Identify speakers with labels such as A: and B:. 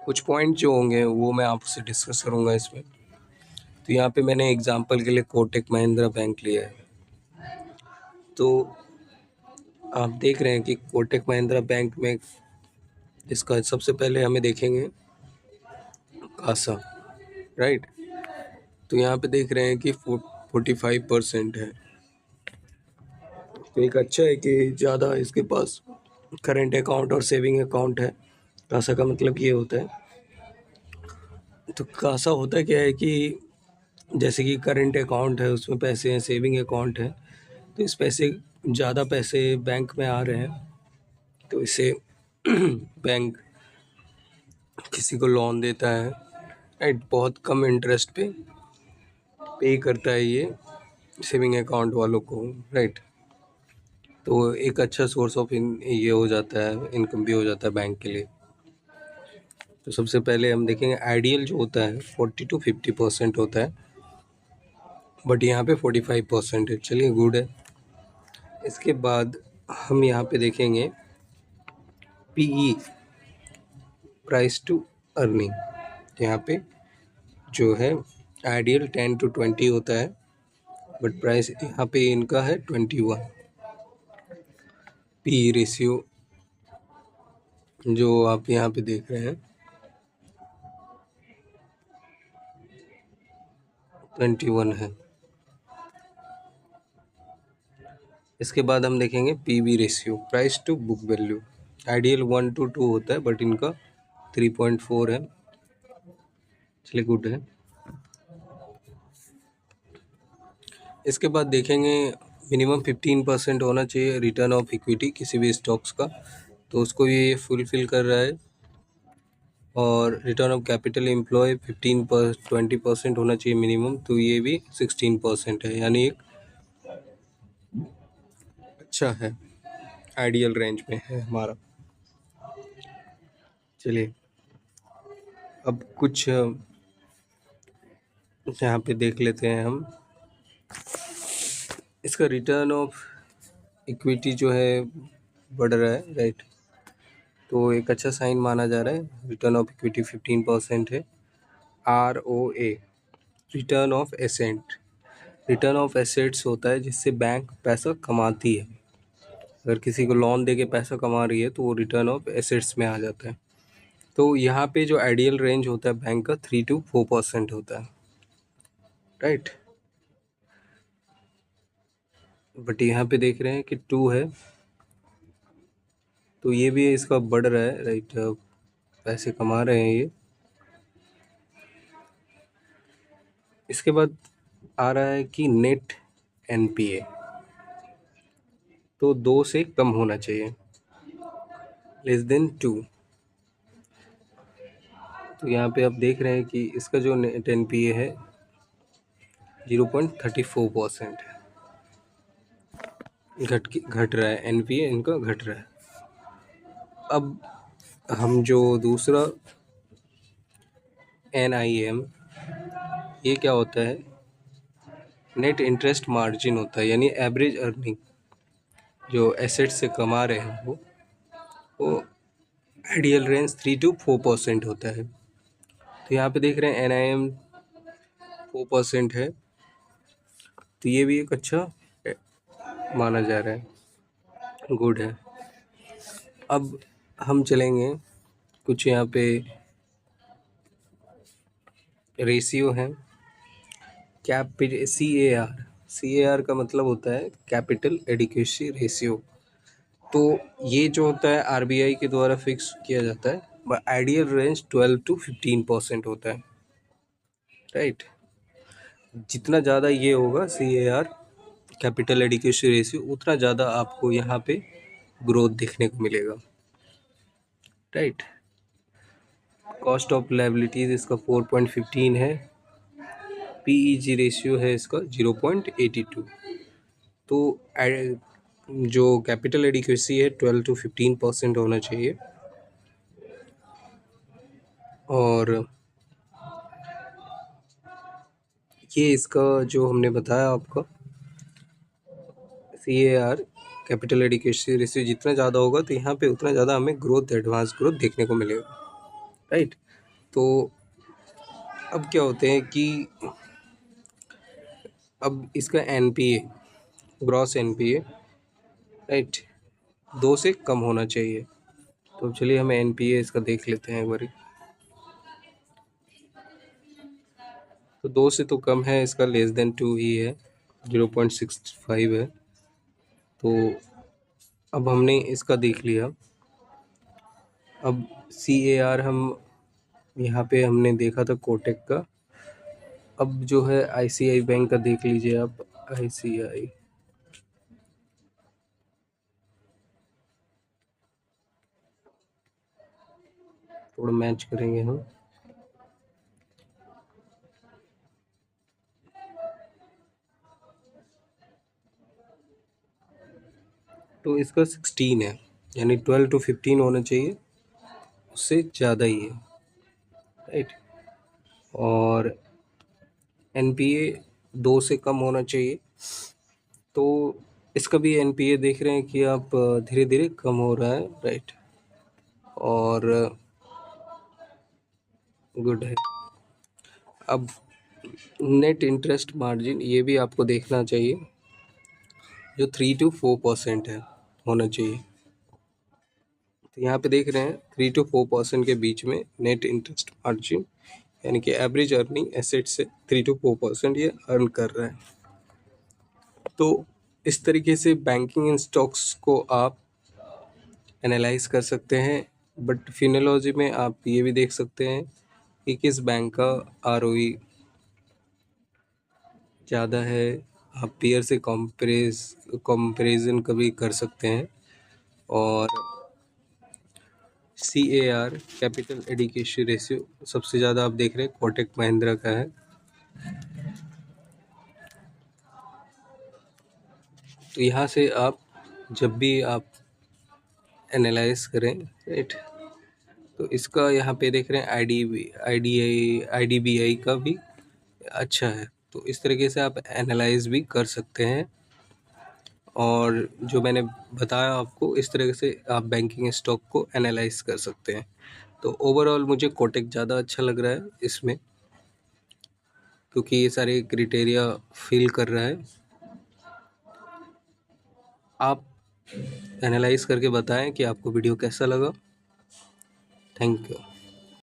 A: कुछ पॉइंट जो होंगे वो मैं आपसे डिस्कस करूँगा इसमें। तो यहाँ पे मैंने एग्जांपल के लिए कोटक महिंद्रा बैंक लिया है। तो आप देख रहे हैं कि कोटक महिंद्रा बैंक में इसका सबसे पहले हमें देखेंगे कासा, राइट। तो यहाँ पे देख रहे हैं कि 45% है। तो एक अच्छा है कि ज़्यादा इसके पास करेंट अकाउंट और सेविंग अकाउंट है। कासा का मतलब ये होता है, तो कासा होता क्या है कि जैसे कि करेंट अकाउंट है उसमें पैसे हैं, सेविंग अकाउंट है, तो इस पैसे ज़्यादा पैसे बैंक में आ रहे हैं तो इसे बैंक किसी को लोन देता है, राइट। बहुत कम इंटरेस्ट पे करता है ये सेविंग अकाउंट वालों को, राइट। तो एक अच्छा सोर्स ऑफ ये हो जाता है, इनकम भी हो जाता है बैंक के लिए। तो सबसे पहले हम देखेंगे आइडियल जो होता है 40 to 50% होता है, बट यहाँ पे 45% है। चलिए गुड है। इसके बाद हम यहाँ पे देखेंगे पीई, प्राइस टू अर्निंग। यहाँ पे जो है आइडियल 10 to 20 होता है, बट प्राइस यहाँ पे इनका है 21। पी रेशियो जो आप यहाँ पे देख रहे हैं 21 है। इसके बाद हम देखेंगे PB ratio, price to book value. Ideal 1 to 2 होता है, बट इनका 3.4 है। चलिए गुड है। इसके बाद देखेंगे मिनिमम 15% होना चाहिए रिटर्न ऑफ इक्विटी किसी भी स्टॉक्स का, तो उसको ये फुलफिल कर रहा है। और रिटर्न ऑफ कैपिटल एम्प्लॉय 20% होना चाहिए मिनिमम, तो ये भी 16% है, यानी एक अच्छा है, आइडियल रेंज में है हमारा। चलिए अब कुछ यहाँ पे देख लेते हैं हम। इसका रिटर्न ऑफ इक्विटी जो है बढ़ रहा है, राइट। तो एक अच्छा साइन माना जा रहा है। रिटर्न ऑफ इक्विटी 15% है। ROA, return of asset. Return of assets होता है जिससे बैंक पैसा कमाती है। अगर किसी को लोन दे के पैसा कमा रही है तो वो रिटर्न ऑफ एसेट्स में आ जाता है। तो यहाँ पे जो आइडियल रेंज होता है बैंक का 3 to 4% होता है, राइट। बट यहाँ पे देख रहे हैं कि 2 है, तो ये भी इसका बढ़ रहा है, राइट। पैसे कमा रहे हैं ये। इसके बाद आ रहा है कि नेट NPA, तो 2 से कम होना चाहिए, <2। तो यहाँ पे आप देख रहे हैं कि इसका जो नेट NPA है 0.34% है। घट रहा है, NPA इनका घट रहा है। अब हम जो दूसरा NIM, ये क्या होता है, नेट इंटरेस्ट मार्जिन होता है, यानी एवरेज अर्निंग जो एसेट से कमा रहे हैं वो आइडियल रेंज 3 to 4% होता है। तो यहाँ पे देख रहे हैं NIM 4% है, तो ये भी एक अच्छा माना जा रहा है, गुड है। अब हम चलेंगे कुछ यहाँ पे रेशियो है। CAR का मतलब होता है कैपिटल एडिक्वेसी रेशियो। तो ये जो होता है RBI के द्वारा फिक्स किया जाता है, बट आइडियल रेंज 12 to 15% होता है, राइट। जितना ज़्यादा ये होगा CAR, कैपिटल एडिक्वेसी रेशियो, उतना ज़्यादा आपको यहाँ पे ग्रोथ देखने को मिलेगा, राइट। कॉस्ट ऑफ लायबिलिटीज इसका 4.15 है। PEG रेशियो है इसका 0.82। तो जो कैपिटल एडिक्वेसी है 12 to 15% होना चाहिए। और ये इसका जो हमने बताया आपका CAR, कैपिटल एडिक्वेसी रेशियो जितना ज़्यादा होगा तो यहाँ पे उतना ज़्यादा हमें ग्रोथ, एडवांस ग्रोथ देखने को मिलेगा, राइट। तो अब क्या होते हैं कि अब इसका एनपीए, ग्रॉस एनपीए, राइट, 2 से कम होना चाहिए। तो चलिए हम एनपीए इसका देख लेते हैं एक बारी। तो 2 से तो कम है, इसका लेस देन 2 ही है, 0.65 है। तो अब हमने इसका देख लिया। अब CAR हम यहाँ पे हमने देखा था कोटक का। अब जो है ICICI बैंक का देख लीजिए आप। ICICI थोड़ा मैच करेंगे हम। तो इसका 16 है, यानी 12 to 15 होना चाहिए, उससे ज़्यादा ही है, राइट। और एनपीए 2 से कम होना चाहिए। तो इसका भी एनपीए देख रहे हैं कि आप धीरे धीरे कम हो रहा है, राइट। और गुड है। अब नेट इंटरेस्ट मार्जिन ये भी आपको देखना चाहिए, जो 3 to 4% है, होना चाहिए। तो यहाँ पे देख रहे हैं 3 to 4% के बीच में नेट इंटरेस्ट मार्जिन, यानी कि एवरेज अर्निंग एसेट से 3 to 4% ये अर्न कर रहा है। तो इस तरीके से बैंकिंग स्टॉक्स को आप एनालाइज कर सकते हैं। बट फिनोलॉजी में आप ये भी देख सकते हैं कि किस बैंक का ROE ज़्यादा है। आप पीयर से कंपैरिजन कभी कर सकते हैं। और CAR, कैपिटल एडिक्वेशन रेशियो, सबसे ज़्यादा आप देख रहे हैं कोटक महिंद्रा का है। तो यहाँ से आप जब भी आप एनालाइज करें, राइट, तो इसका यहाँ पे देख रहे हैं IDBI का भी अच्छा है। तो इस तरीके से आप एनालाइज भी कर सकते हैं। और जो मैंने बताया आपको, इस तरह से आप बैंकिंग स्टॉक को एनालाइज कर सकते हैं। तो ओवरऑल मुझे कोटक ज़्यादा अच्छा लग रहा है इसमें, क्योंकि ये सारे क्राइटेरिया फिल कर रहा है। आप एनालाइज करके बताएं कि आपको वीडियो कैसा लगा। Thank you.